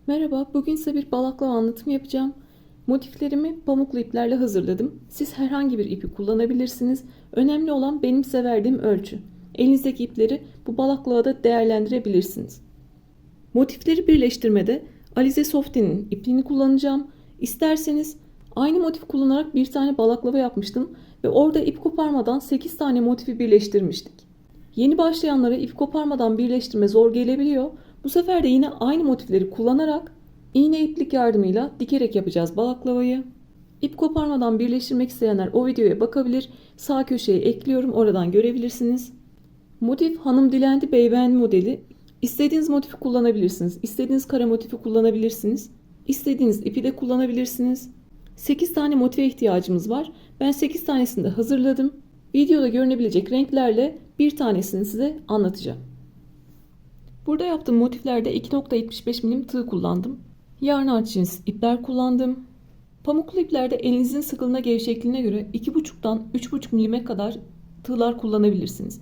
Merhaba, bugün size bir balaklava anlatımı yapacağım. Motiflerimi pamuklu iplerle hazırladım. Siz herhangi bir ipi kullanabilirsiniz. Önemli olan benim size verdiğim ölçü. Elinizdeki ipleri bu baklavada değerlendirebilirsiniz. Motifleri birleştirmede Alize Softy'nin ipliğini kullanacağım. İsterseniz aynı motif kullanarak bir tane balaklava yapmıştım ve orada ip koparmadan 8 tane motifi birleştirmiştik. Yeni başlayanlara ip koparmadan birleştirme zor gelebiliyor. Bu sefer de yine aynı motifleri kullanarak iğne iplik yardımıyla dikerek yapacağız baklavayı. İp koparmadan birleştirmek isteyenler o videoya bakabilir. Sağ köşeye ekliyorum, oradan görebilirsiniz. Motif Hanım Dilendi Beyefendi modeli. İstediğiniz motifi kullanabilirsiniz. İstediğiniz kare motifi kullanabilirsiniz. İstediğiniz ipi de kullanabilirsiniz. 8 tane motive ihtiyacımız var. Ben 8 tanesini de hazırladım. Videoda görünebilecek renklerle bir tanesini size anlatacağım. Burada yaptığım motiflerde 2.75 milim tığ kullandım. Yarn cins ipler kullandım. Pamuklu iplerde elinizin sıkılığına, gevşekliğine göre 2.5'dan 3.5 milime kadar tığlar kullanabilirsiniz.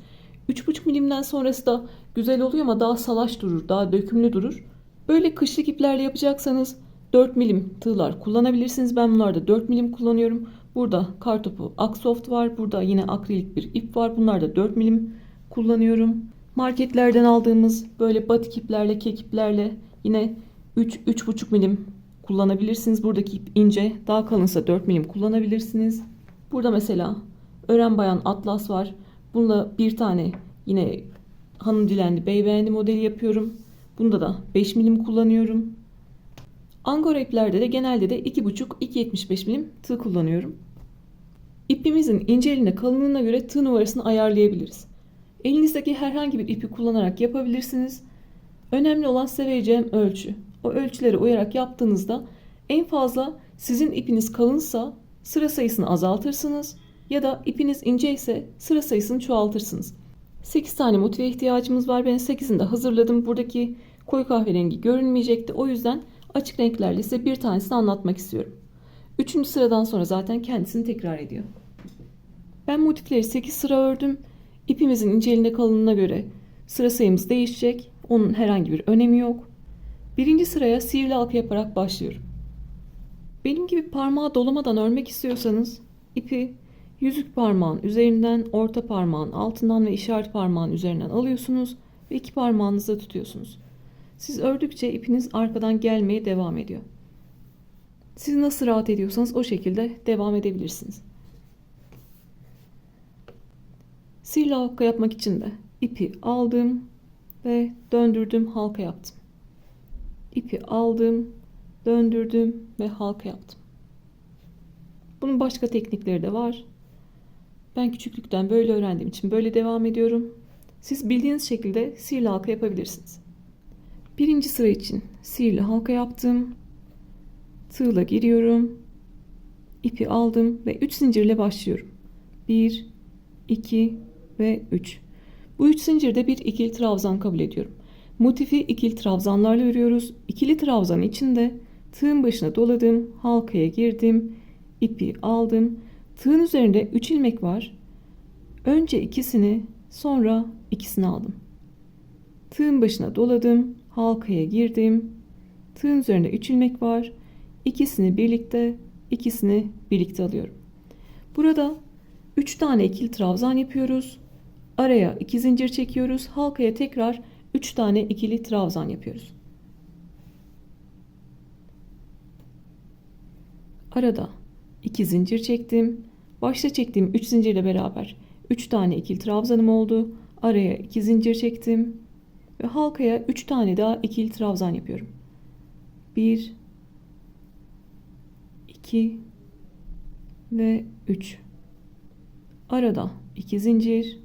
3.5 milimden sonrası da güzel oluyor ama daha salaş durur, daha dökümlü durur. Böyle kışlık iplerle yapacaksanız 4 milim tığlar kullanabilirsiniz. Ben bunlarda 4 milim kullanıyorum. Burada kartopu Aksoft var. Burada yine akrilik bir ip var. Bunlar da 4 milim kullanıyorum. Marketlerden aldığımız böyle batik iplerle, kek iplerle yine 3-3,5 milim kullanabilirsiniz. Buradaki ip ince, daha kalınsa 4 milim kullanabilirsiniz. Burada mesela Ören Bayan Atlas var. Bununla bir tane yine Hanım Dilendi Beyefendi modeli yapıyorum. Bunda da 5 milim kullanıyorum. Angora iplerde de genelde de 2,5-2,75 milim tığ kullanıyorum. İpimizin inceliğine, kalınlığına göre tığ numarasını ayarlayabiliriz. Elinizdeki herhangi bir ipi kullanarak yapabilirsiniz. Önemli olan size vereceğim ölçü. O ölçülere uyarak yaptığınızda en fazla sizin ipiniz kalınsa sıra sayısını azaltırsınız ya da ipiniz ince ise sıra sayısını çoğaltırsınız. 8 tane motive ihtiyacımız var. Ben 8'ini de hazırladım. Buradaki koyu kahverengi görünmeyecekti. O yüzden açık renklerle size bir tanesini anlatmak istiyorum. 3. sıradan sonra zaten kendisini tekrar ediyor. Ben motifleri 8 sıra ördüm. İpimizin inceliğine, kalınlığına göre sıra sayımız değişecek. Onun herhangi bir önemi yok. 1. sıraya sihirli halka yaparak başlıyorum. Benim gibi parmağı dolamadan örmek istiyorsanız ipi yüzük parmağın üzerinden, orta parmağın altından ve işaret parmağın üzerinden alıyorsunuz ve 2 parmağınızla tutuyorsunuz. Siz ördükçe ipiniz arkadan gelmeye devam ediyor. Siz nasıl rahat ediyorsanız o şekilde devam edebilirsiniz. Sihirli halka yapmak için de ipi aldım ve döndürdüm, halka yaptım. İpi aldım, döndürdüm ve halka yaptım. Bunun başka teknikleri de var. Ben küçüklükten böyle öğrendiğim için böyle devam ediyorum. Siz bildiğiniz şekilde sihirli halka yapabilirsiniz. 1. sıra için sihirli halka yaptım. Tığla giriyorum. İpi aldım ve 3 zincirle başlıyorum. 1, 2 ve 3. Bu 3 zincirde bir ikili trabzan kabul ediyorum. Motifi ikili trabzanlarla örüyoruz. İkili trabzan içinde tığın başına doladım, halkaya girdim, ipi aldım. Tığın üzerinde 3 ilmek var. Önce ikisini, sonra ikisini aldım. Tığın başına doladım, halkaya girdim. Tığın üzerinde 3 ilmek var. İkisini birlikte alıyorum. Burada 3 tane ikili trabzan yapıyoruz. Araya 2 zincir çekiyoruz. Halkaya tekrar 3 tane ikili trabzan yapıyoruz. Arada 2 zincir çektim. Başta çektiğim 3 zincirle beraber 3 tane ikili trabzanım oldu. Araya 2 zincir çektim ve halkaya 3 tane daha ikili trabzan yapıyorum. 1 2 ve 3. Arada 2 zincir,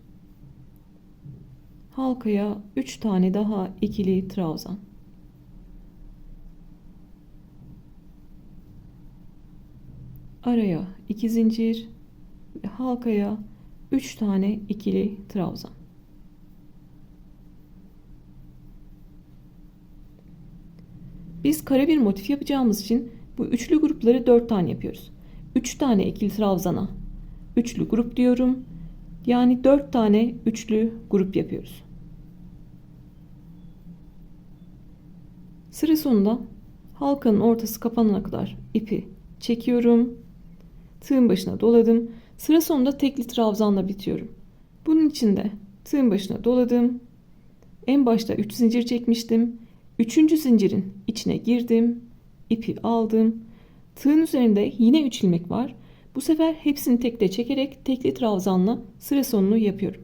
halkaya 3 tane daha ikili trabzan. Araya 2 zincir ve halkaya 3 tane ikili trabzan. Biz kare bir motif yapacağımız için bu üçlü grupları 4 tane yapıyoruz. 3 tane ikili trabzana üçlü grup diyorum. Yani 4 tane üçlü grup yapıyoruz. Sıra sonunda Halkanın ortası kapanana kadar ipi çekiyorum. Tığın başına doladım. Sıra sonunda tekli trabzanla bitiyorum. Bunun için de tığın başına doladım. En başta 3 zincir çekmiştim. 3. zincirin içine girdim. İpi aldım. Tığın üzerinde yine 3 ilmek var. Bu sefer hepsini tekte çekerek tekli trabzanla sıra sonunu yapıyorum.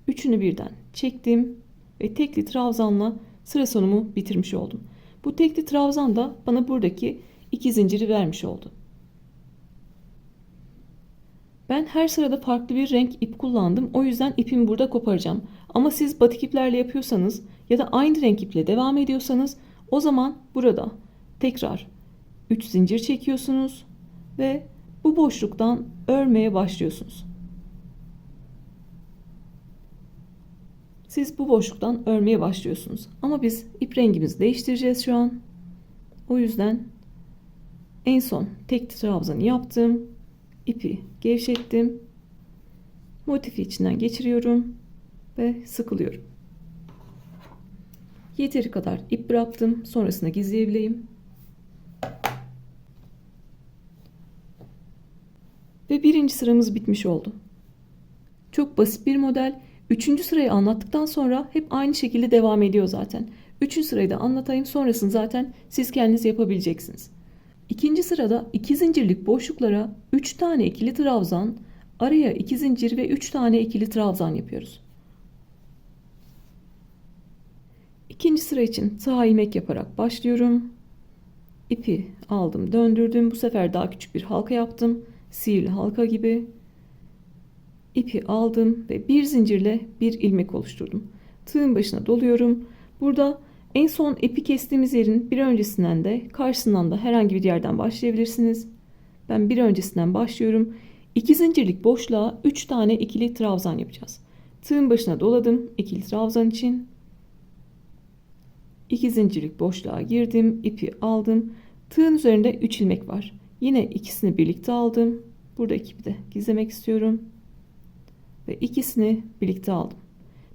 Üçünü birden çektim ve tekli trabzanla sıra sonumu bitirmiş oldum. Bu tekli trabzan da bana buradaki 2 zinciri vermiş oldu. Ben her sırada farklı bir renk ip kullandım. O yüzden ipimi burada koparacağım. Ama siz batik iplerle yapıyorsanız ya da aynı renk iple devam ediyorsanız o zaman burada tekrar 3 zincir çekiyorsunuz ve bu boşluktan örmeye başlıyorsunuz. Siz bu boşluktan örmeye başlıyorsunuz. Ama biz ip rengimizi değiştireceğiz şu an. O yüzden en son tek trabzanı yaptım. İpi gevşettim. Motifi içinden geçiriyorum ve sıkılıyorum. Yeteri kadar ip bıraktım. Sonrasında gizleyebileyim. Ve birinci sıramız bitmiş oldu. Çok basit bir model. Üçüncü sırayı anlattıktan sonra hep aynı şekilde devam ediyor zaten. Üçüncü sırayı da anlatayım. Sonrasını zaten siz kendiniz yapabileceksiniz. İkinci sırada 2 zincirlik boşluklara 3 tane ikili trabzan, araya 2 zincir ve 3 tane ikili trabzan yapıyoruz. İkinci sıra için sağ ilmek yaparak başlıyorum. İpi aldım, döndürdüm. Bu sefer daha küçük bir halka yaptım. Sihirli halka gibi. İpi aldım ve bir zincirle bir ilmek oluşturdum. Tığın başına doluyorum. Burada en son ipi kestiğimiz yerin bir öncesinden de karşısından da herhangi bir yerden başlayabilirsiniz. Ben bir öncesinden başlıyorum. 2 zincirlik boşluğa 3 tane ikili trabzan yapacağız. Tığın başına doladım ikili trabzan için. 2 zincirlik boşluğa girdim, ipi aldım. Tığın üzerinde 3 ilmek var. Yine ikisini birlikte aldım. Burada ipi de gizlemek istiyorum. Ve ikisini birlikte aldım.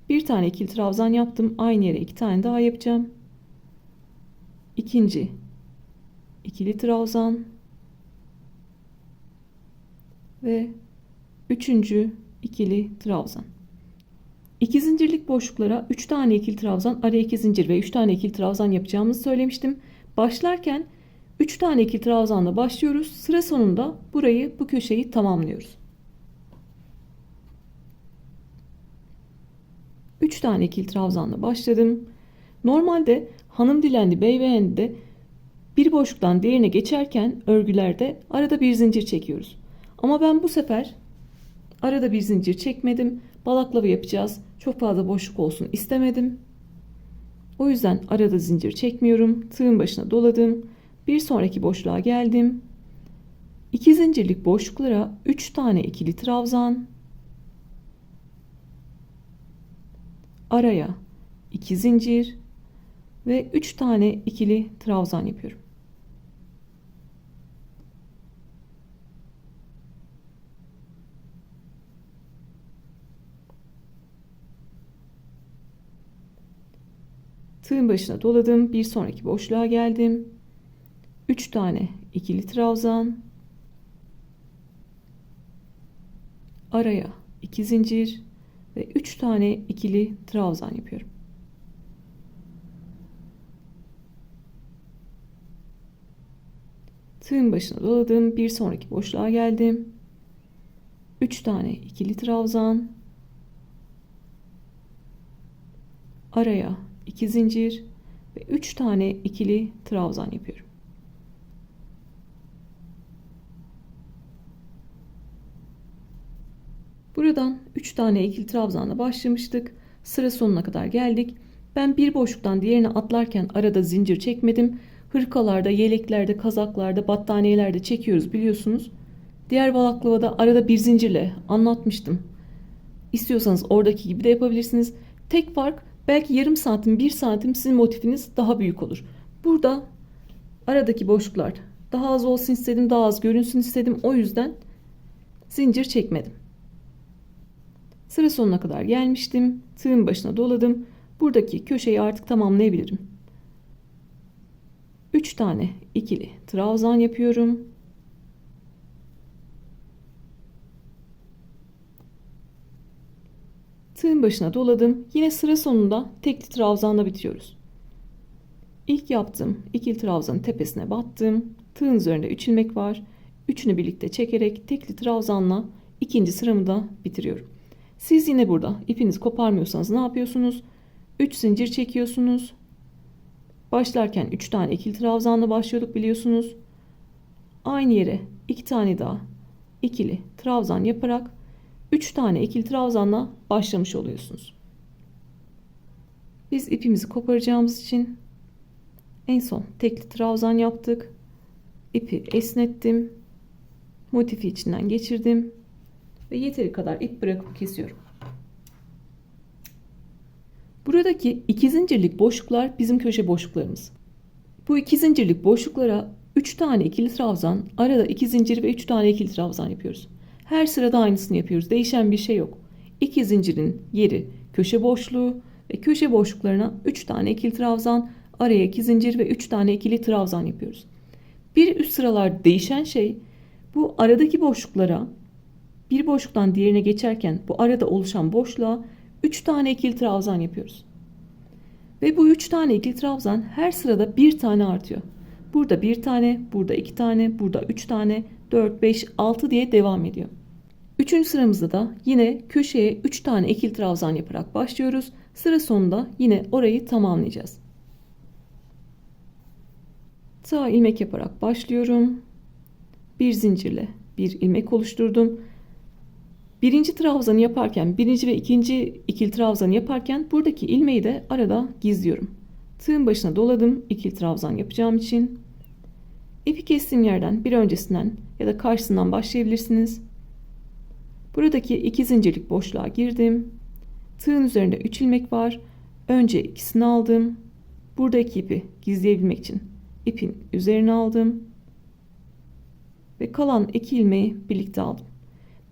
Bir tane ikili trabzan yaptım. Aynı yere 2 tane daha yapacağım. İkinci ikili trabzan ve üçüncü ikili trabzan. 2 zincirlik boşluklara 3 tane ikili trabzan, araya 2 zincir ve 3 tane ikili trabzan yapacağımızı söylemiştim. Başlarken 3 tane ikili trabzanla başlıyoruz. Sıra sonunda burayı, bu köşeyi tamamlıyoruz. 3 tane ikili trabzanla başladım. Normalde hanım dilendi, bey beğendi bir boşluktan diğerine geçerken örgülerde arada bir zincir çekiyoruz. Ama ben bu sefer arada bir zincir çekmedim. Balaklava yapacağız. Çok fazla boşluk olsun istemedim. O yüzden arada zincir çekmiyorum. Tığın başına doladım. Bir sonraki boşluğa geldim. 2 zincirlik boşluklara 3 tane ikili trabzan, araya 2 zincir ve 3 tane ikili trabzan yapıyorum. Tığın başına doladım. Bir sonraki boşluğa geldim. 3 tane ikili trabzan, araya 2 zincir ve 3 tane ikili trabzan yapıyorum. Tığın başına doladım. Bir sonraki boşluğa geldim. 3 tane ikili trabzan, araya 2 zincir ve 3 tane ikili trabzan yapıyorum. Buradan 3 tane ikili trabzanla başlamıştık. Sıra sonuna kadar geldik. Ben bir boşluktan diğerine atlarken arada zincir çekmedim. Hırkalarda, yeleklerde, kazaklarda, battaniyelerde çekiyoruz biliyorsunuz. Diğer balaklavada arada bir zincirle anlatmıştım. İstiyorsanız oradaki gibi de yapabilirsiniz. Tek fark belki yarım santim, 1 santim sizin motifiniz daha büyük olur. Burada aradaki boşluklar daha az olsun istedim, daha az görünsün istedim. O yüzden zincir çekmedim. Sıra sonuna kadar gelmiştim. Tığın başına doladım. Buradaki köşeyi artık tamamlayabilirim. 3 tane ikili trabzan yapıyorum. Tığın başına doladım. Yine sıra sonunda tekli trabzanla bitiriyoruz. İlk yaptığım ikili trabzanın tepesine battım. Tığın üzerinde 3 ilmek var. Üçünü birlikte çekerek tekli trabzanla ikinci sıramı da bitiriyorum. Siz yine burada ipinizi koparmıyorsanız ne yapıyorsunuz? 3 zincir çekiyorsunuz. Başlarken 3 tane ikili trabzanla başlıyorduk biliyorsunuz. Aynı yere 2 tane daha ikili trabzan yaparak 3 tane ikili trabzanla başlamış oluyorsunuz. Biz ipimizi koparacağımız için en son tekli trabzan yaptık. İpi esnettim. Motifi içinden geçirdim. Ve yeteri kadar ip bırakıp kesiyorum. Buradaki 2 zincirlik boşluklar bizim köşe boşluklarımız. Bu 2 zincirlik boşluklara 3 tane ikili trabzan, arada 2 zincir ve 3 tane ikili trabzan yapıyoruz. Her sırada aynısını yapıyoruz. Değişen bir şey yok. 2 zincirin yeri köşe boşluğu ve köşe boşluklarına 3 tane ikili trabzan, araya 2 zincir ve 3 tane ikili trabzan yapıyoruz. Bir üst sıralar değişen şey bu aradaki boşluklara bir boşluktan diğerine geçerken bu arada oluşan boşluğa 3 tane ikili trabzan yapıyoruz. Ve bu 3 tane ikili trabzan her sırada bir tane artıyor. Burada bir tane, burada 2 tane, burada 3 tane, 4, 5, 6 diye devam ediyor. 3. sıramızda da yine köşeye 3 tane ikili trabzan yaparak başlıyoruz. Sıra sonunda yine orayı tamamlayacağız. Sağ ilmek yaparak başlıyorum. Bir zincirle bir ilmek oluşturdum. Birinci trabzanı yaparken, birinci ve ikinci ikili trabzanı yaparken buradaki ilmeği de arada gizliyorum. Tığın başına doladım ikili trabzan yapacağım için. İpi kestiğim yerden bir öncesinden ya da karşısından başlayabilirsiniz. Buradaki 2 zincirlik boşluğa girdim. Tığın üzerinde 3 ilmek var. Önce ikisini aldım. Buradaki ipi gizleyebilmek için ipin üzerine aldım. Ve kalan 2 ilmeği birlikte aldım.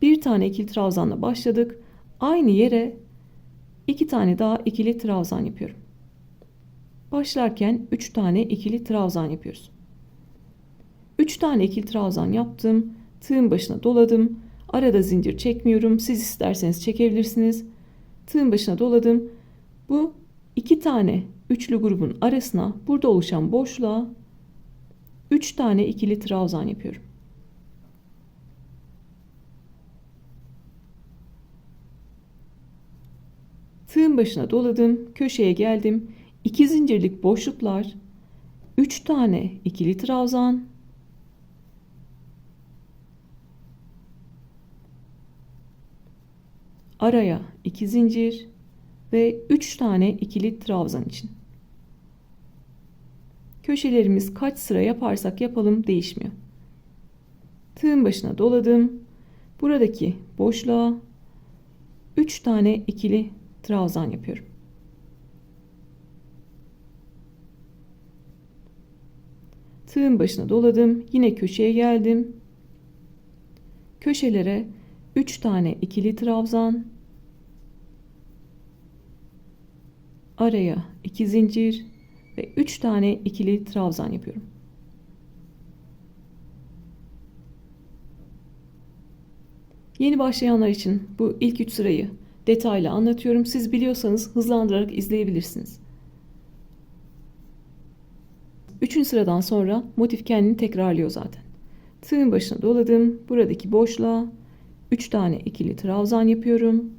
Bir tane ikili trabzanla başladık. Aynı yere 2 tane daha ikili trabzan yapıyorum. Başlarken 3 tane ikili trabzan yapıyoruz. 3 tane ikili trabzan yaptım. Tığın başına doladım. Arada zincir çekmiyorum. Siz isterseniz çekebilirsiniz. Tığın başına doladım. Bu 2 tane üçlü grubun arasına burada oluşan boşluğa 3 tane ikili trabzan yapıyorum. Tığın başına doladım. Köşeye geldim. 2 zincirlik boşluklar, 3 tane ikili trabzan, araya 2 zincir ve 3 tane ikili trabzan için. Köşelerimiz kaç sıra yaparsak yapalım değişmiyor. Tığın başına doladım. Buradaki boşluğa 3 tane ikili trabzan yapıyorum. Tığın başına doladım. Yine köşeye geldim. Köşelere 3 tane ikili trabzan, araya 2 zincir ve 3 tane ikili trabzan yapıyorum. Yeni başlayanlar için bu ilk 3 sırayı detaylı anlatıyorum. Siz biliyorsanız hızlandırarak izleyebilirsiniz. 3. sıradan sonra motif kendini tekrarlıyor zaten. Tığın başına doladım. Buradaki boşluğa 3 tane ikili trabzan yapıyorum.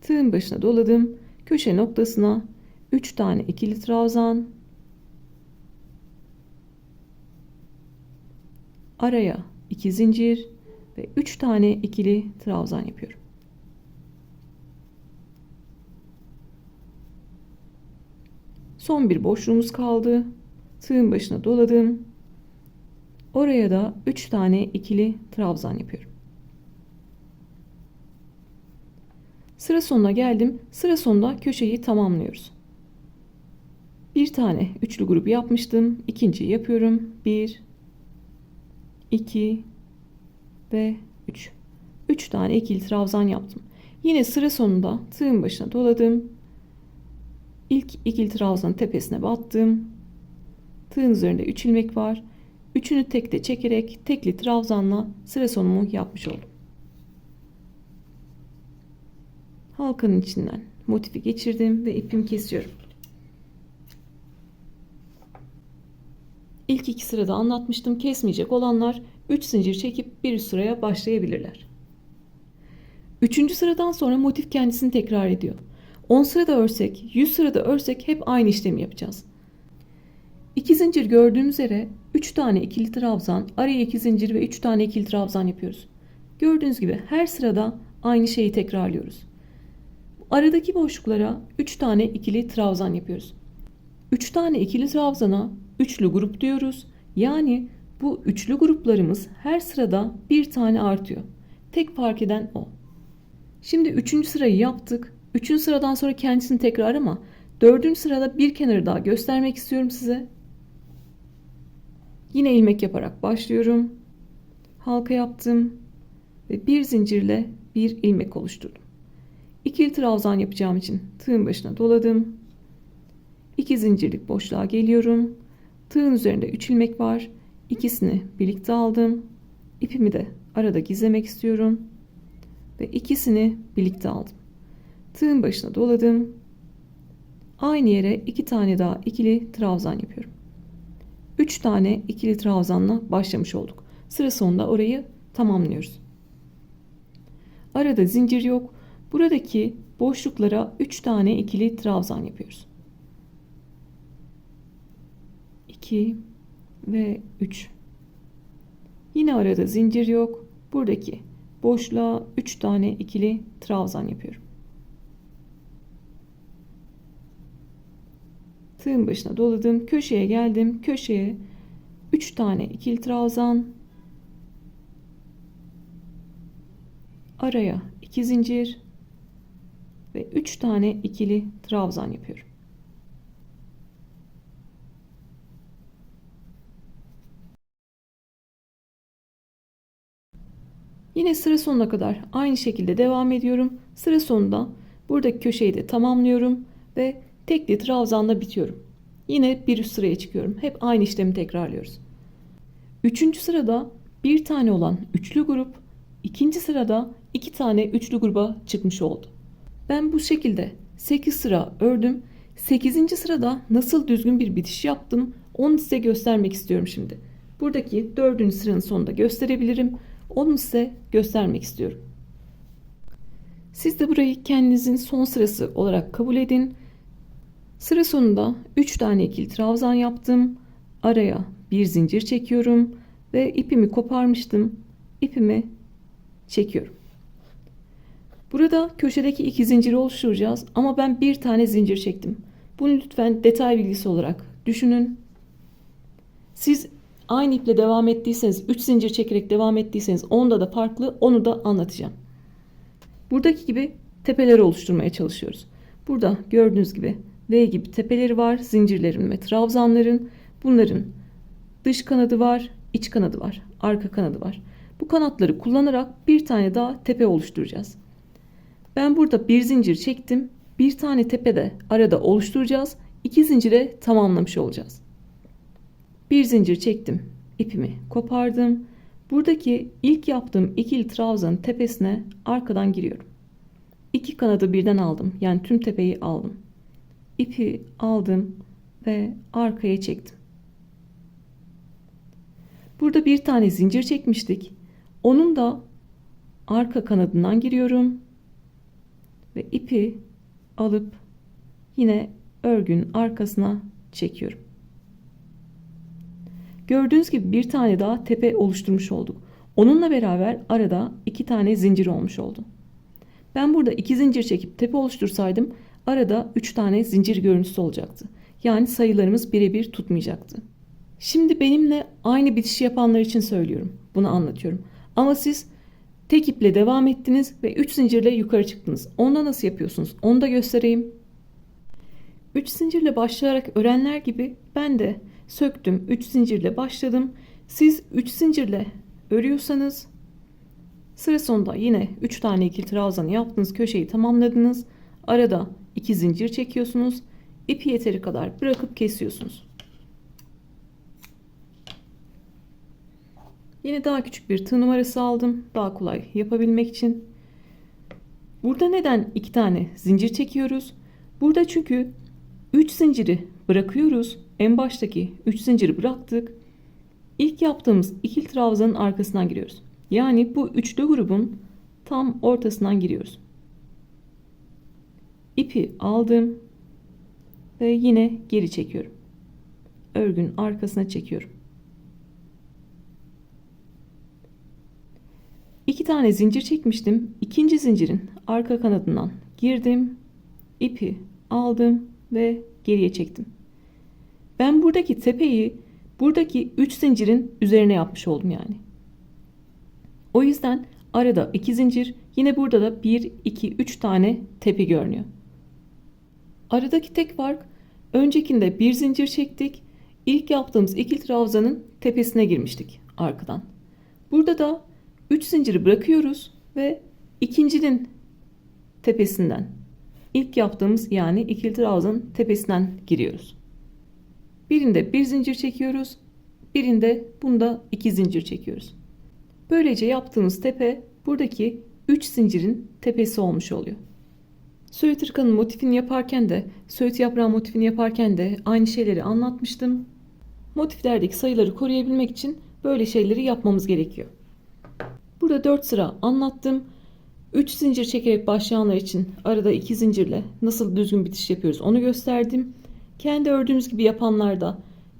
Tığın başına doladım. Köşe noktasına 3 tane ikili trabzan, araya 2 zincir ve 3 tane ikili trabzan yapıyorum. Son bir boşluğumuz kaldı. Tığın başına doladım. Oraya da 3 tane ikili trabzan yapıyorum. Sıra sonuna geldim. Sıra sonunda köşeyi tamamlıyoruz. Bir tane üçlü grup yapmıştım. İkinciyi yapıyorum. 1, 2 ve 3. 3 tane ikili trabzan yaptım. Yine sıra sonunda tığın başına doladım. İlk ikili trabzanın tepesine battım. Tığın üzerinde 3 ilmek var. Üçünü tekte çekerek tekli trabzanla sıra sonumu yapmış oldum. Halkanın içinden motifi geçirdim ve ipimi kesiyorum. İlk iki sırada anlatmıştım. Kesmeyecek olanlar 3 zincir çekip bir üst sıraya başlayabilirler. 3. sıradan sonra motif kendisini tekrar ediyor. 10 sırada örsek, 100 sırada örsek hep aynı işlemi yapacağız. 2 zincir gördüğünüz üzere 3 tane ikili trabzan, araya 2 zincir ve 3 tane ikili trabzan yapıyoruz. Gördüğünüz gibi her sırada aynı şeyi tekrarlıyoruz. Aradaki boşluklara 3 tane ikili trabzan yapıyoruz. 3 tane ikili trabzana üçlü grup diyoruz. Yani bu üçlü gruplarımız her sırada bir tane artıyor. Tek fark eden o. Şimdi 3. sırayı yaptık. 3. sıradan sonra kendisini tekrar ama 4. sırada bir kenarı daha göstermek istiyorum size. Yine ilmek yaparak başlıyorum. Halka yaptım ve bir zincirle bir ilmek oluşturdum. İkili trabzan yapacağım için tığın başına doladım. 2 zincirlik boşluğa geliyorum. Tığın üzerinde 3 ilmek var. İkisini birlikte aldım. İpimi de arada gizlemek istiyorum. Ve ikisini birlikte aldım. Tığın başına doladım. Aynı yere 2 tane daha ikili trabzan yapıyorum. 3 tane ikili trabzanla başlamış olduk. Sıra sonunda orayı tamamlıyoruz. Arada zincir yok. Buradaki boşluklara 3 tane ikili trabzan yapıyoruz. 2 ve 3. Yine arada zincir yok. Buradaki boşluğa 3 tane ikili trabzan yapıyorum. Tığın başına doladım. Köşeye geldim. Köşeye 3 tane ikili trabzan. Araya 2 zincir ve 3 tane ikili trabzan yapıyorum. Yine sıra sonuna kadar aynı şekilde devam ediyorum. Sıra sonunda buradaki köşeyi de tamamlıyorum ve tekli trabzanla bitiyorum. Yine bir üst sıraya çıkıyorum. Hep aynı işlemi tekrarlıyoruz. 3. sırada bir tane olan üçlü grup, 2. sırada 2 tane üçlü gruba çıkmış oldu. Ben bu şekilde 8 sıra ördüm. 8. sırada nasıl düzgün bir bitiş yaptım onu size göstermek istiyorum şimdi. Buradaki 4. sıranın sonunda gösterebilirim. Onu size göstermek istiyorum. Siz de burayı kendinizin son sırası olarak kabul edin. Sıra sonunda 3 tane ikili trabzan yaptım. Araya bir zincir çekiyorum ve ipimi koparmıştım. İpimi çekiyorum. Burada köşedeki 2 zinciri oluşturacağız ama ben bir tane zincir çektim. Bunu lütfen detay bilgisi olarak düşünün. Siz aynı iple devam ettiyseniz, 3 zincir çekerek devam ettiyseniz onda da farklı, onu da anlatacağım. Buradaki gibi tepeler oluşturmaya çalışıyoruz. Burada gördüğünüz gibi V gibi tepeleri var, zincirlerin ve trabzanların. Bunların dış kanadı var, iç kanadı var, arka kanadı var. Bu kanatları kullanarak bir tane daha tepe oluşturacağız. Ben burada bir zincir çektim. Bir tane tepe de arada oluşturacağız. 2 zincire tamamlamış olacağız. Bir zincir çektim. İpimi kopardım. Buradaki ilk yaptığım ikili trabzanın tepesine arkadan giriyorum. 2 kanadı birden aldım. Yani tüm tepeyi aldım. İpi aldım ve arkaya çektim. Burada bir tane zincir çekmiştik. Onun da arka kanadından giriyorum. Ve ipi alıp yine örgünün arkasına çekiyorum. Gördüğünüz gibi bir tane daha tepe oluşturmuş olduk. Onunla beraber arada 2 tane zincir olmuş oldu. Ben burada 2 zincir çekip tepe oluştursaydım arada 3 tane zincir görüntüsü olacaktı. Yani sayılarımız birebir tutmayacaktı. Şimdi benimle aynı bitişi yapanlar için söylüyorum. Bunu anlatıyorum. Ama siz tek iple devam ettiniz ve 3 zincirle yukarı çıktınız. Onda nasıl yapıyorsunuz? Onu da göstereyim. 3 zincirle başlayarak örenler gibi ben de söktüm. 3 zincirle başladım. Siz 3 zincirle örüyorsanız sıra sonunda yine 3 tane ikili trabzanı yaptınız. Köşeyi tamamladınız. Arada 2 zincir çekiyorsunuz. İpi yeteri kadar bırakıp kesiyorsunuz. Yine daha küçük bir tığ numarası aldım. Daha kolay yapabilmek için. Burada neden 2 tane zincir çekiyoruz? Burada çünkü 3 zinciri bırakıyoruz. En baştaki 3 zinciri bıraktık. İlk yaptığımız ikili trabzanın arkasından giriyoruz. Yani bu üçlü grubun tam ortasından giriyoruz. İpi aldım ve yine geri çekiyorum. Örgünün arkasına çekiyorum. 2 tane zincir çekmiştim. İkinci zincirin arka kanadından girdim. İpi aldım ve geriye çektim. Ben buradaki tepeyi buradaki 3 zincirin üzerine yapmış oldum yani. O yüzden arada 2 zincir, yine burada da 1, 2, 3 tane tepe görünüyor. Aradaki tek fark, öncekinde bir zincir çektik. İlk yaptığımız ikili trabzanın tepesine girmiştik arkadan. Burada da 3 zinciri bırakıyoruz ve ikincinin tepesinden, ilk yaptığımız yani ikili trabzanın tepesinden giriyoruz. Birinde bir zincir çekiyoruz, birinde bunda 2 zincir çekiyoruz. Böylece yaptığımız tepe buradaki 3 zincirin tepesi olmuş oluyor. Söğüt ırkanın motifini yaparken de, söğüt yaprağı motifini yaparken de aynı şeyleri anlatmıştım. Motiflerdeki sayıları koruyabilmek için böyle şeyleri yapmamız gerekiyor. Burada 4 sıra anlattım. 3 zincir çekerek başlayanlar için arada 2 zincirle nasıl düzgün bitiş yapıyoruz onu gösterdim. Kendi ördüğümüz gibi yapanlarda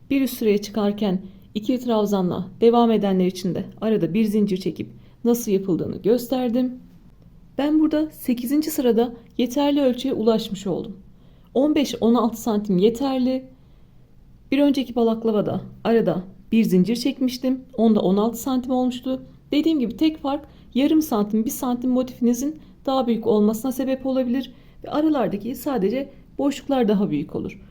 bir üst sıraya çıkarken ikili trabzanla devam edenler için de arada bir zincir çekip nasıl yapıldığını gösterdim. Ben burada 8. sırada yeterli ölçüye ulaşmış oldum. 15-16 santim yeterli. Bir önceki balaklavada arada bir zincir çekmiştim. Onda 16 santim olmuştu. Dediğim gibi tek fark yarım santim, 1 santim motifinizin daha büyük olmasına sebep olabilir. Ve aralardaki sadece boşluklar daha büyük olur.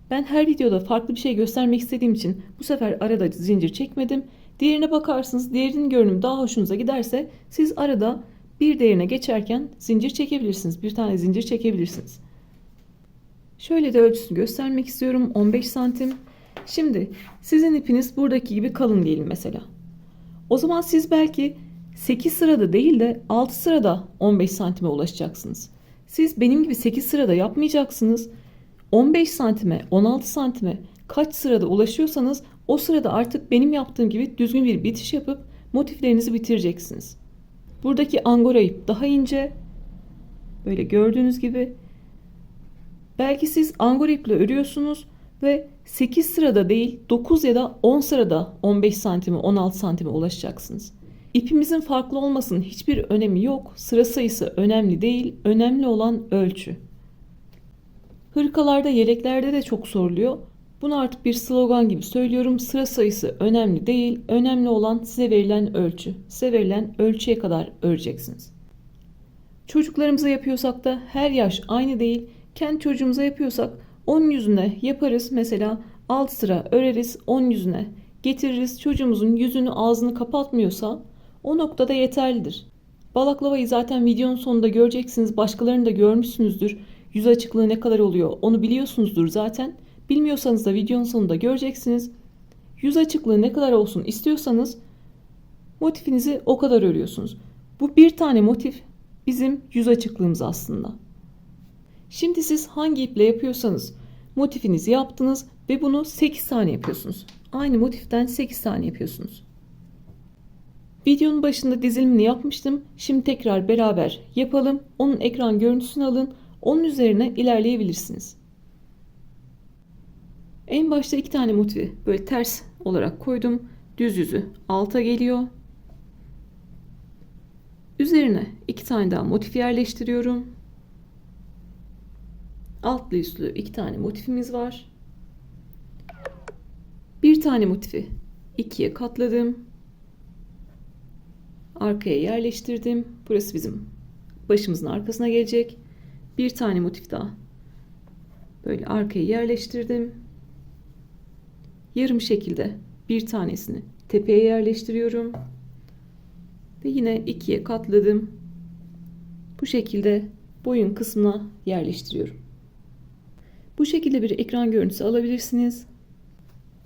Ben her videoda farklı bir şey göstermek istediğim için bu sefer arada zincir çekmedim. Diğerine bakarsınız, diğerinin görünümü daha hoşunuza giderse siz arada bir diğerine geçerken zincir çekebilirsiniz. Bir tane zincir çekebilirsiniz. Şöyle de ölçüsünü göstermek istiyorum. 15 santim. Şimdi sizin ipiniz buradaki gibi kalın diyelim mesela. O zaman siz belki 8 sırada değil de 6 sırada 15 santime ulaşacaksınız. Siz benim gibi 8 sırada yapmayacaksınız. 15 santime, 16 santime kaç sırada ulaşıyorsanız o sırada artık benim yaptığım gibi düzgün bir bitiş yapıp motiflerinizi bitireceksiniz. Buradaki angora ip daha ince. Böyle gördüğünüz gibi. Belki siz angora iple örüyorsunuz ve 8 sırada değil 9 ya da 10 sırada 15 santime 16 santime ulaşacaksınız. İpimizin farklı olmasının hiçbir önemi yok. Sıra sayısı önemli değil. Önemli olan ölçü. Hırkalarda, yeleklerde de çok soruluyor. Bunu artık bir slogan gibi söylüyorum. Sıra sayısı önemli değil. Önemli olan size verilen ölçü. Size verilen ölçüye kadar öreceksiniz. Çocuklarımıza yapıyorsak da her yaş aynı değil. Kendi çocuğumuza yapıyorsak 10 yüzüne yaparız. Mesela 6 sıra öreriz, 10 yüzüne getiririz. Çocuğumuzun yüzünü ağzını kapatmıyorsa o noktada yeterlidir. Balaklavayı zaten videonun sonunda göreceksiniz. Başkalarını da görmüşsünüzdür. Yüz açıklığı ne kadar oluyor onu biliyorsunuzdur zaten. Bilmiyorsanız da videonun sonunda göreceksiniz. Yüz açıklığı ne kadar olsun istiyorsanız motifinizi o kadar örüyorsunuz. Bu bir tane motif bizim yüz açıklığımız aslında. Şimdi siz hangi iple yapıyorsanız motifinizi yaptınız ve bunu 8 tane yapıyorsunuz. Aynı motiften 8 tane yapıyorsunuz. Videonun başında dizilimini yapmıştım. Şimdi tekrar beraber yapalım. Onun ekran görüntüsünü alın. Onun üzerine ilerleyebilirsiniz. En başta 2 tane motifi böyle ters olarak koydum. Düz yüzü alta geliyor. Üzerine 2 tane daha motif yerleştiriyorum. Altlı üstlü 2 tane motifimiz var. Bir tane motifi 2'ye katladım. Arkaya yerleştirdim. Burası bizim başımızın arkasına gelecek. Bir tane motif daha böyle arkaya yerleştirdim. Yarım şekilde bir tanesini tepeye yerleştiriyorum. Ve yine 2'ye katladım. Bu şekilde boyun kısmına yerleştiriyorum. Bu şekilde bir ekran görüntüsü alabilirsiniz.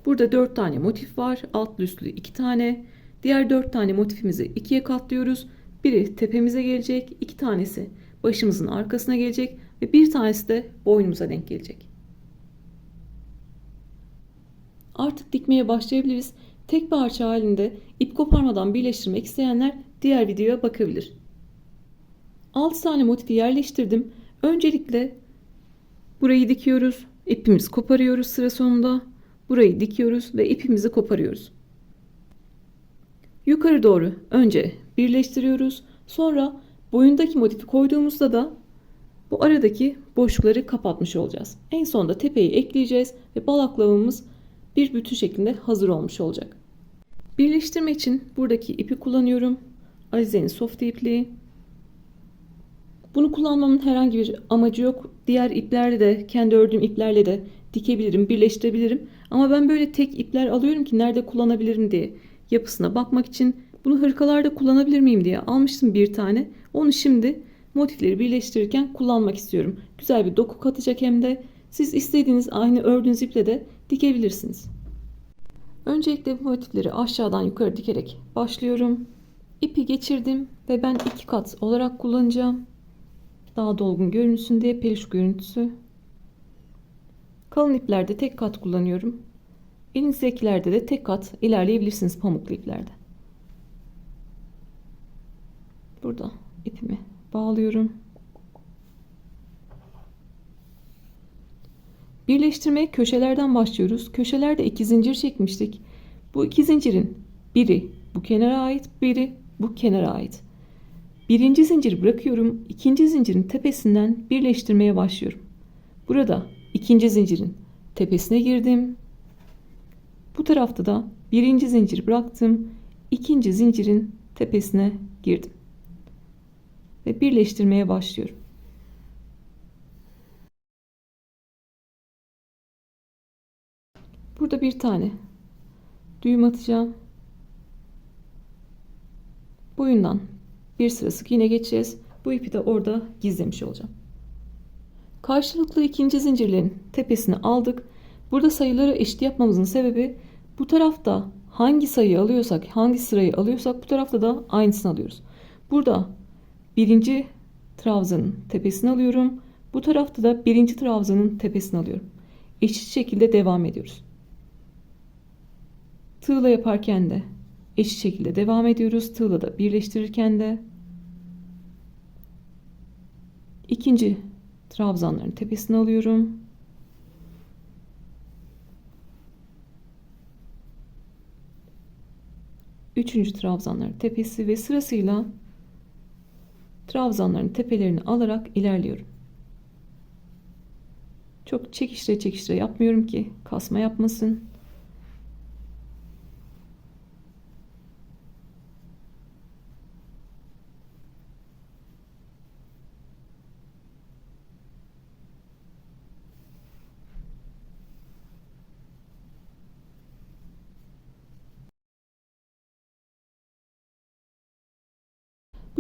Burada 4 tane motif var. Altlı üstlü 2 tane. Diğer 4 tane motifimizi ikiye katlıyoruz. Biri tepemize gelecek, 2 tanesi başımızın arkasına gelecek ve bir tanesi de boynumuza denk gelecek. Artık dikmeye başlayabiliriz. Tek parça halinde ip koparmadan birleştirmek isteyenler diğer videoya bakabilir. 6 tane motifi yerleştirdim. Öncelikle burayı dikiyoruz. İpimizi koparıyoruz sıra sonunda. Burayı dikiyoruz ve ipimizi koparıyoruz. Yukarı doğru önce birleştiriyoruz. Sonra boyundaki motifi koyduğumuzda da bu aradaki boşlukları kapatmış olacağız. En sonunda tepeyi ekleyeceğiz ve balaklavamız bir bütün şeklinde hazır olmuş olacak. Birleştirme için buradaki ipi kullanıyorum. Alize'nin soft ipliği. Bunu kullanmamın herhangi bir amacı yok. Diğer iplerle de, kendi ördüğüm iplerle de dikebilirim, birleştirebilirim. Ama ben böyle tek ipler alıyorum ki nerede kullanabilirim diye yapısına bakmak için. Bunu hırkalarda kullanabilir miyim diye almıştım bir tane. Onu şimdi motifleri birleştirirken kullanmak istiyorum. Güzel bir doku katacak hem de. Siz istediğiniz aynı ördüğünüz iple de dikebilirsiniz. Öncelikle bu motifleri aşağıdan yukarı dikerek başlıyorum. İpi geçirdim ve ben 2 kat olarak kullanacağım. Daha dolgun görünsün diye peluş görüntüsü. Kalın iplerde tek kat kullanıyorum. Elinizdekilerde de tek kat ilerleyebilirsiniz pamuklu iplerde. Burada ipimi bağlıyorum. Birleştirmeye köşelerden başlıyoruz. Köşelerde 2 zincir çekmiştik. Bu 2 zincirin biri bu kenara ait, biri bu kenara ait. Birinci zinciri bırakıyorum. İkinci zincirin tepesinden birleştirmeye başlıyorum. Burada ikinci zincirin tepesine girdim. Bu tarafta da birinci zinciri bıraktım. İkinci zincirin tepesine girdim. Ve birleştirmeye başlıyorum. Burada bir tane düğüm atacağım. Boyundan bir sıra sık iğne geçeceğiz. Bu ipi de orada gizlemiş olacağım. Karşılıklı ikinci zincirlerin tepesini aldık. Burada sayıları eşit yapmamızın sebebi bu tarafta hangi sayıyı alıyorsak, hangi sırayı alıyorsak bu tarafta da aynısını alıyoruz. Burada birinci trabzanın tepesini alıyorum. Bu tarafta da birinci trabzanın tepesini alıyorum. Eşit şekilde devam ediyoruz. Tığla yaparken de eşit şekilde devam ediyoruz. Tığla da birleştirirken de ikinci trabzanların tepesini alıyorum. Üçüncü trabzanların tepesi ve sırasıyla trabzanların tepelerini alarak ilerliyorum. Çok çekiştire çekiştire yapmıyorum ki kasma yapmasın.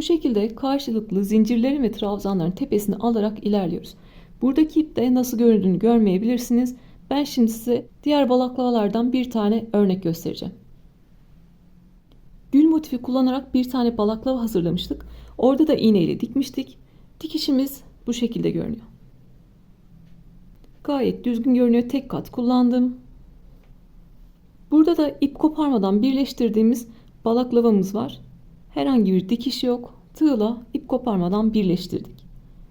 Bu şekilde karşılıklı zincirlerin ve trabzanların tepesini alarak ilerliyoruz. Buradaki ipte nasıl göründüğünü görmeyebilirsiniz. Ben şimdi size diğer balaklavalardan bir tane örnek göstereceğim. Gül motifi kullanarak bir tane balaklava hazırlamıştık. Orada da iğne ile dikmiştik. Dikişimiz bu şekilde görünüyor. Gayet düzgün görünüyor. Tek kat kullandım. Burada da ip koparmadan birleştirdiğimiz balaklavamız var. Herhangi bir dikiş yok. Tığla ip koparmadan birleştirdik.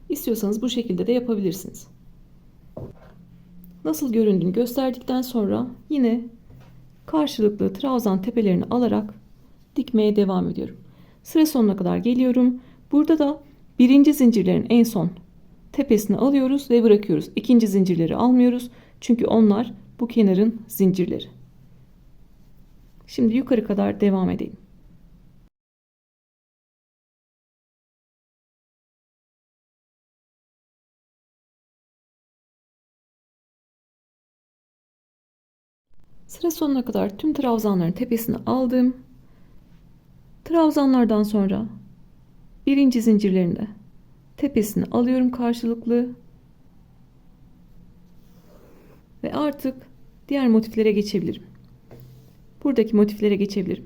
İstiyorsanız bu şekilde de yapabilirsiniz. Nasıl göründüğünü gösterdikten sonra yine karşılıklı trabzan tepelerini alarak dikmeye devam ediyorum. Sıra sonuna kadar geliyorum. Burada da birinci zincirlerin en son tepesini alıyoruz ve bırakıyoruz. İkinci zincirleri almıyoruz. Çünkü onlar bu kenarın zincirleri. Şimdi yukarı kadar devam edelim. Sıra sonuna kadar tüm trabzanların tepesini aldım. Trabzanlardan sonra birinci zincirlerinde tepesini alıyorum karşılıklı. Ve artık diğer motiflere geçebilirim. Buradaki motiflere geçebilirim.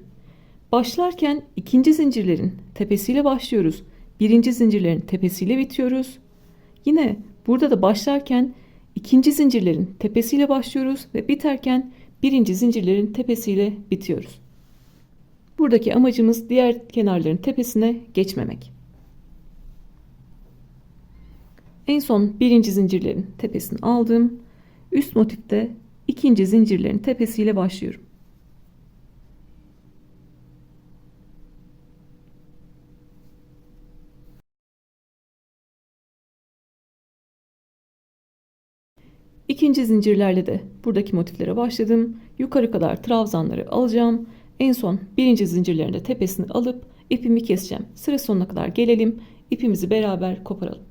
Başlarken ikinci zincirlerin tepesiyle başlıyoruz. Birinci zincirlerin tepesiyle bitiyoruz. Yine burada da başlarken ikinci zincirlerin tepesiyle başlıyoruz ve biterken birinci zincirlerin tepesiyle bitiyoruz. Buradaki amacımız diğer kenarların tepesine geçmemek. En son birinci zincirlerin tepesini aldım. Üst motifte ikinci zincirlerin tepesiyle başlıyorum. İkinci zincirlerle de buradaki motiflere başladım. Yukarı kadar trabzanları alacağım. En son birinci zincirlerin de tepesini alıp ipimi keseceğim. Sıra sonuna kadar gelelim. İpimizi beraber koparalım.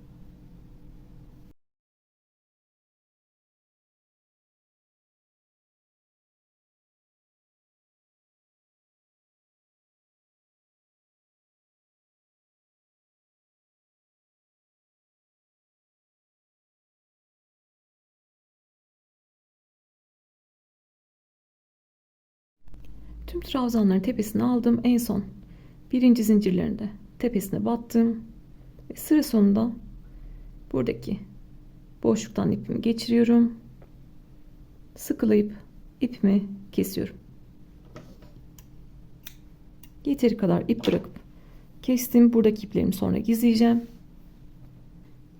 Tüm trabzanların tepesini aldım. En son birinci zincirlerin de tepesine battım. Ve sıra sonunda buradaki boşluktan ipimi geçiriyorum. Sıkılayıp ipimi kesiyorum. Yeteri kadar ip bırakıp kestim. Buradaki iplerimi sonra gizleyeceğim.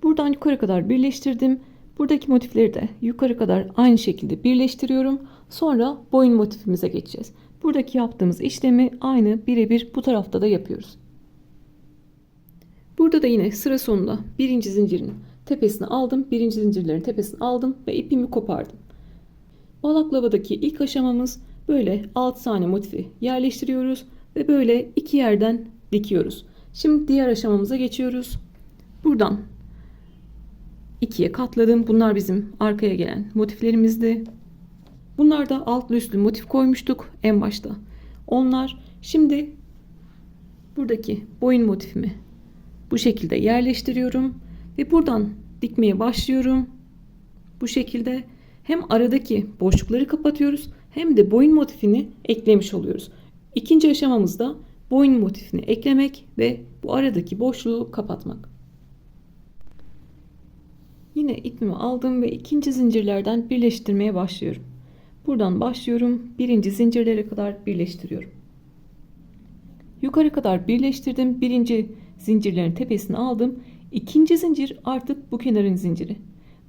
Buradan yukarı kadar birleştirdim. Buradaki motifleri de yukarı kadar aynı şekilde birleştiriyorum. Sonra boyun motifimize geçeceğiz. Buradaki yaptığımız işlemi aynı birebir bu tarafta da yapıyoruz. Burada da yine sıra sonunda birinci zincirin tepesini aldım. Birinci zincirlerin tepesini aldım ve ipimi kopardım. Balaklavadaki ilk aşamamız böyle 6 tane motifi yerleştiriyoruz ve böyle iki yerden dikiyoruz. Şimdi diğer aşamamıza geçiyoruz. Buradan ikiye katladım. Bunlar bizim arkaya gelen motiflerimizdi. Bunlar da altlı üstlü motif koymuştuk en başta. Onlar şimdi buradaki boyun motifimi bu şekilde yerleştiriyorum ve buradan dikmeye başlıyorum. Bu şekilde hem aradaki boşlukları kapatıyoruz hem de boyun motifini eklemiş oluyoruz. İkinci aşamamızda boyun motifini eklemek ve bu aradaki boşluğu kapatmak. Yine ipimi aldım ve ikinci zincirlerden birleştirmeye başlıyorum. Buradan başlıyorum. Birinci zincirlere kadar birleştiriyorum. Yukarı kadar birleştirdim. Birinci zincirlerin tepesini aldım. İkinci zincir artık bu kenarın zinciri.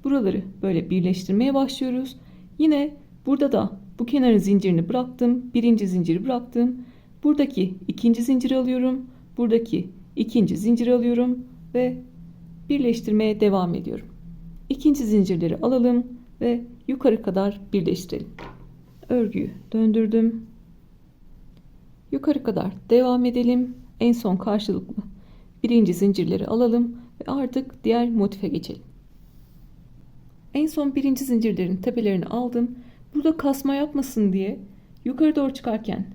Buraları böyle birleştirmeye başlıyoruz. Yine burada da bu kenarın zincirini bıraktım. Birinci zinciri bıraktım. Buradaki ikinci zinciri alıyorum. Buradaki ikinci zinciri alıyorum ve birleştirmeye devam ediyorum. İkinci zincirleri alalım ve yukarı kadar birleştirelim. Örgüyü döndürdüm. Yukarı kadar devam edelim. En son karşılıklı birinci zincirleri alalım ve artık diğer motife geçelim. En son birinci zincirlerin tepelerini aldım. Burada kasma yapmasın diye yukarı doğru çıkarken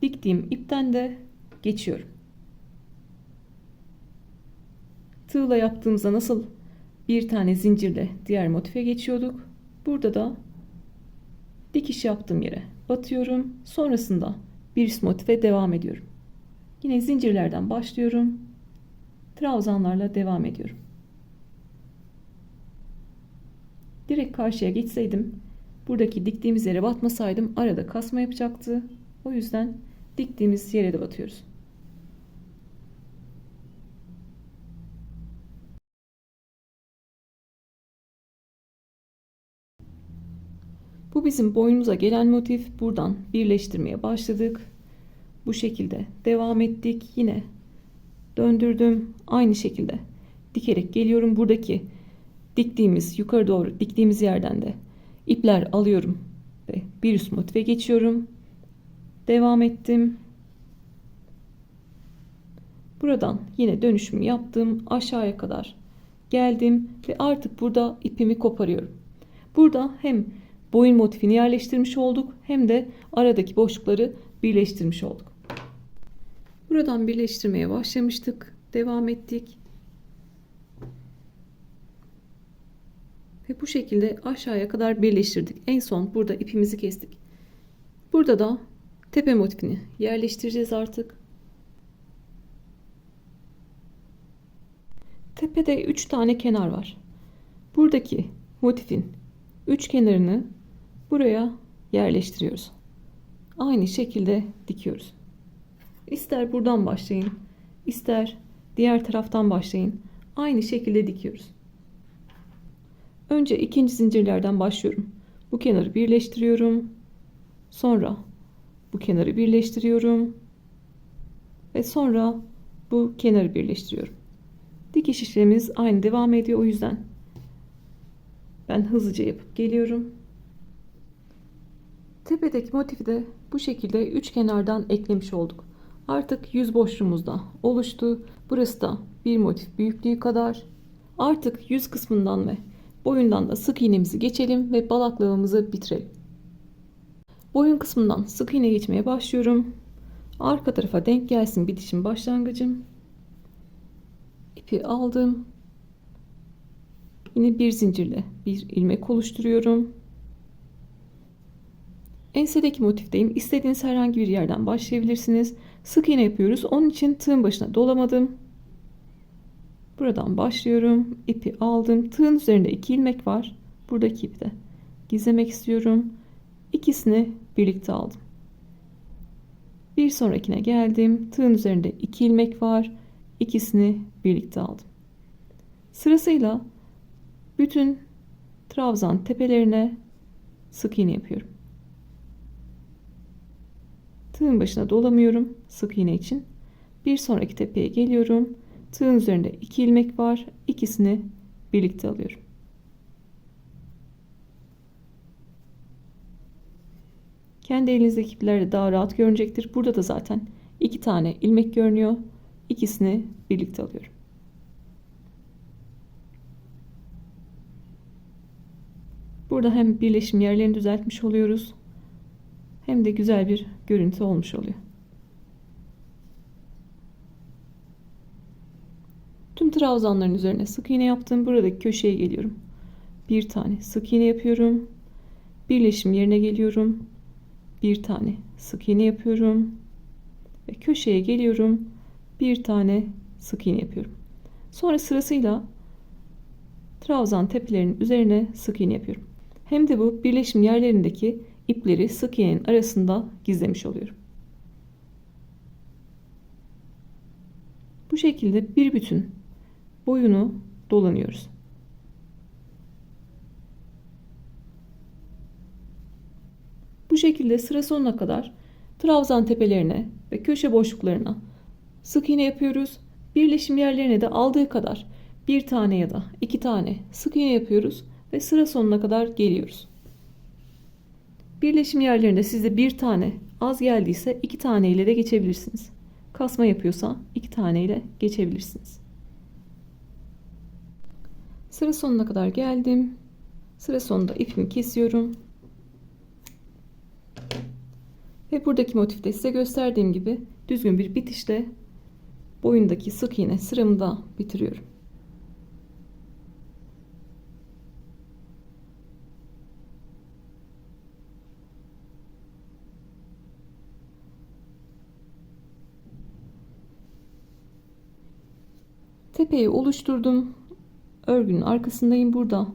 diktiğim ipten de geçiyorum. Tığla yaptığımızda nasıl bir tane zincirle diğer motife geçiyorduk. Burada da dikiş yaptığım yere batıyorum. Sonrasında bir üst motife devam ediyorum. Yine zincirlerden başlıyorum. Trabzanlarla devam ediyorum. Direkt karşıya geçseydim buradaki diktiğimiz yere batmasaydım arada kasma yapacaktı. O yüzden diktiğimiz yere de batıyoruz. Bu bizim boynumuza gelen motif. Buradan birleştirmeye başladık. Bu şekilde devam ettik. Yine döndürdüm. Aynı şekilde dikerek geliyorum. Buradaki diktiğimiz yukarı doğru diktiğimiz yerden de ipler alıyorum ve bir üst motife geçiyorum. Devam ettim. Buradan yine dönüşümü yaptım. Aşağıya kadar geldim ve artık burada ipimi koparıyorum. Burada hem boyun motifini yerleştirmiş olduk hem de aradaki boşlukları birleştirmiş olduk. Buradan birleştirmeye başlamıştık. Devam ettik. Ve bu şekilde aşağıya kadar birleştirdik. En son burada ipimizi kestik. Burada da tepe motifini yerleştireceğiz artık. Tepede 3 tane kenar var. Buradaki motifin 3 kenarını buraya yerleştiriyoruz. Aynı şekilde dikiyoruz. İster buradan başlayın, ister diğer taraftan başlayın. Aynı şekilde dikiyoruz. Önce ikinci zincirlerden başlıyorum. Bu kenarı birleştiriyorum. Sonra bu kenarı birleştiriyorum. Ve sonra bu kenarı birleştiriyorum. Dikiş işlemimiz aynı devam ediyor. O yüzden ben hızlıca yapıp geliyorum. Tepedeki motifi de bu şekilde 3 kenardan eklemiş olduk. Artık yüz boşluğumuz da oluştu. Burası da bir motif büyüklüğü kadar. Artık yüz kısmından ve boyundan da sık iğnemizi geçelim ve balaklığımızı bitirelim. Boyun kısmından sık iğne geçmeye başlıyorum. Arka tarafa denk gelsin bitişim başlangıcım. İpi aldım. Yine bir zincirle bir ilmek oluşturuyorum. Ensedeki motifteyim. İstediğiniz herhangi bir yerden başlayabilirsiniz. Sık iğne yapıyoruz. Onun için tığın başına dolamadım. Buradan başlıyorum. İpi aldım. Tığın üzerinde 2 ilmek var. Buradaki ipi de gizlemek istiyorum. İkisini birlikte aldım. Bir sonrakine geldim. Tığın üzerinde 2 ilmek var. İkisini birlikte aldım. Sırasıyla bütün trabzan tepelerine sık iğne yapıyorum. Tığın başına dolamıyorum sık iğne için. Bir sonraki tepeye geliyorum. Tığın üzerinde 2 ilmek var. İkisini birlikte alıyorum. Kendi elinizdeki iplerle daha rahat görünecektir. Burada da zaten 2 tane ilmek görünüyor. İkisini birlikte alıyorum. Burada hem birleşim yerlerini düzeltmiş oluyoruz, hem de güzel bir görüntü olmuş oluyor. Tüm trabzanların üzerine sık iğne yaptım. Buradaki köşeye geliyorum. Bir tane sık iğne yapıyorum. Birleşim yerine geliyorum. Bir tane sık iğne yapıyorum. Ve köşeye geliyorum. Bir tane sık iğne yapıyorum. Sonra sırasıyla trabzan tepelerinin üzerine sık iğne yapıyorum. Hem de bu birleşim yerlerindeki ipleri sık iğnenin arasında gizlemiş oluyorum. Bu şekilde bir bütün boyunu dolanıyoruz. Bu şekilde sıra sonuna kadar trabzan tepelerine ve köşe boşluklarına sık iğne yapıyoruz. Birleşim yerlerine de aldığı kadar bir tane ya da 2 tane sık iğne yapıyoruz ve sıra sonuna kadar geliyoruz. Birleşim yerlerinde sizde bir tane az geldiyse 2 tane ile de geçebilirsiniz. Kasma yapıyorsa 2 tane ile geçebilirsiniz. Sıra sonuna kadar geldim. Sıra sonunda ipimi kesiyorum. Ve buradaki motifte size gösterdiğim gibi düzgün bir bitişle boyundaki sık iğne sıramı da bitiriyorum. Tepeyi oluşturdum. Örgünün arkasındayım burada.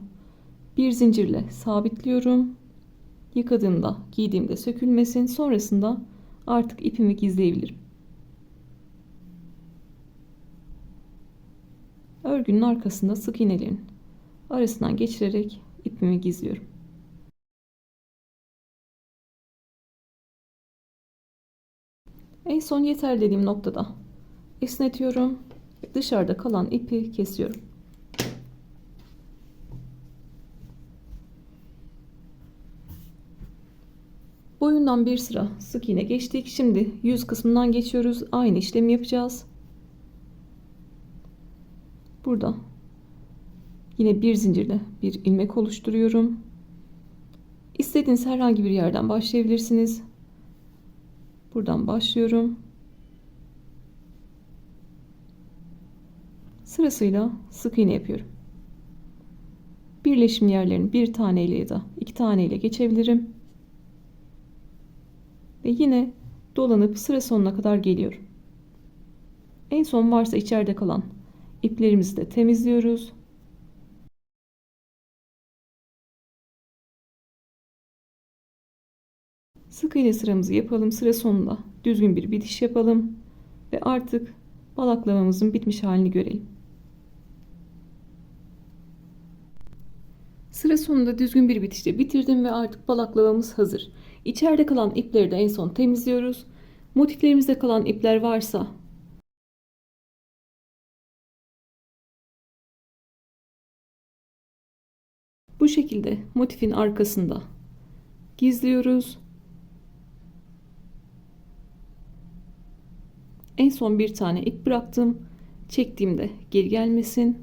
Bir zincirle sabitliyorum. Yıkadığımda, giydiğimde sökülmesin. Sonrasında artık ipimi gizleyebilirim. Örgünün arkasında sık iğnelerin arasından geçirerek ipimi gizliyorum. En son yeter dediğim noktada esnetiyorum. Dışarıda kalan ipi kesiyorum. Boyundan bir sıra sık iğne geçtik. Şimdi yüz kısmından geçiyoruz. Aynı işlemi yapacağız. Burada yine bir zincirle bir ilmek oluşturuyorum. İstediğiniz herhangi bir yerden başlayabilirsiniz. Buradan başlıyorum. Sırasıyla sık iğne yapıyorum. Birleşim yerlerini bir taneyle ya da iki taneyle geçebilirim. Ve yine dolanıp sıra sonuna kadar geliyorum. En son varsa içeride kalan iplerimizi de temizliyoruz. Sık iğne sıramızı yapalım. Sıra sonunda düzgün bir bitiş yapalım. Ve artık balaklamamızın bitmiş halini görelim. Sıra sonunda düzgün bir bitişle bitirdim ve artık balaklavamız hazır. İçeride kalan ipleri de en son temizliyoruz. Motiflerimizde kalan ipler varsa bu şekilde motifin arkasında gizliyoruz. En son bir tane ip bıraktım. Çektiğimde geri gelmesin.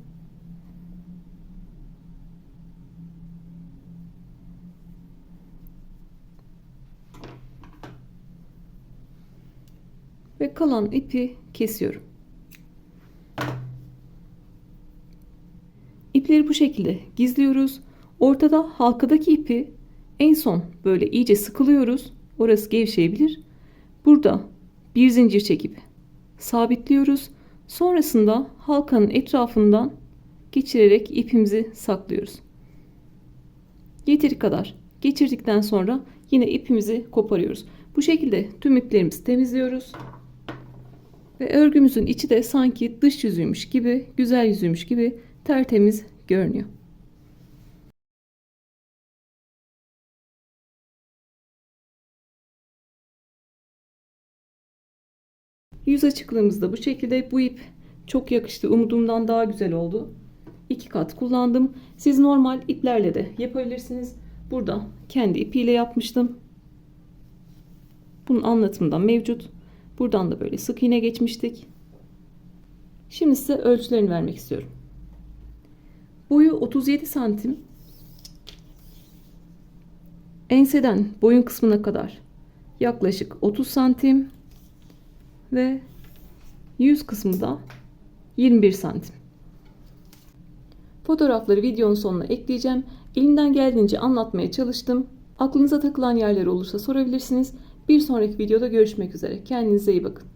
Ve kalan ipi kesiyorum. İpleri bu şekilde gizliyoruz. Ortada halkadaki ipi en son böyle iyice sıkılıyoruz. Orası gevşeyebilir. Burada bir zincir çekip sabitliyoruz. Sonrasında halkanın etrafından geçirerek ipimizi saklıyoruz. Yeteri kadar geçirdikten sonra yine ipimizi koparıyoruz. Bu şekilde tüm iplerimizi temizliyoruz. Ve örgümüzün içi de sanki dış yüzüymüş gibi, güzel yüzüymüş gibi tertemiz görünüyor. Yüz açıklığımız da bu şekilde. Bu ip çok yakıştı. Umduğumdan daha güzel oldu. 2 kat kullandım. Siz normal iplerle de yapabilirsiniz. Burada kendi ipiyle yapmıştım. Bunun anlatımı da mevcut. Buradan da böyle sık iğne geçmiştik. Şimdi size ölçülerini vermek istiyorum. Boyu 37 santim. Enseden boyun kısmına kadar yaklaşık 30 santim. Ve yüz kısmı da 21 santim. Fotoğrafları videonun sonuna ekleyeceğim. Elimden geldiğince anlatmaya çalıştım. Aklınıza takılan yerler olursa sorabilirsiniz. Bir sonraki videoda görüşmek üzere. Kendinize iyi bakın.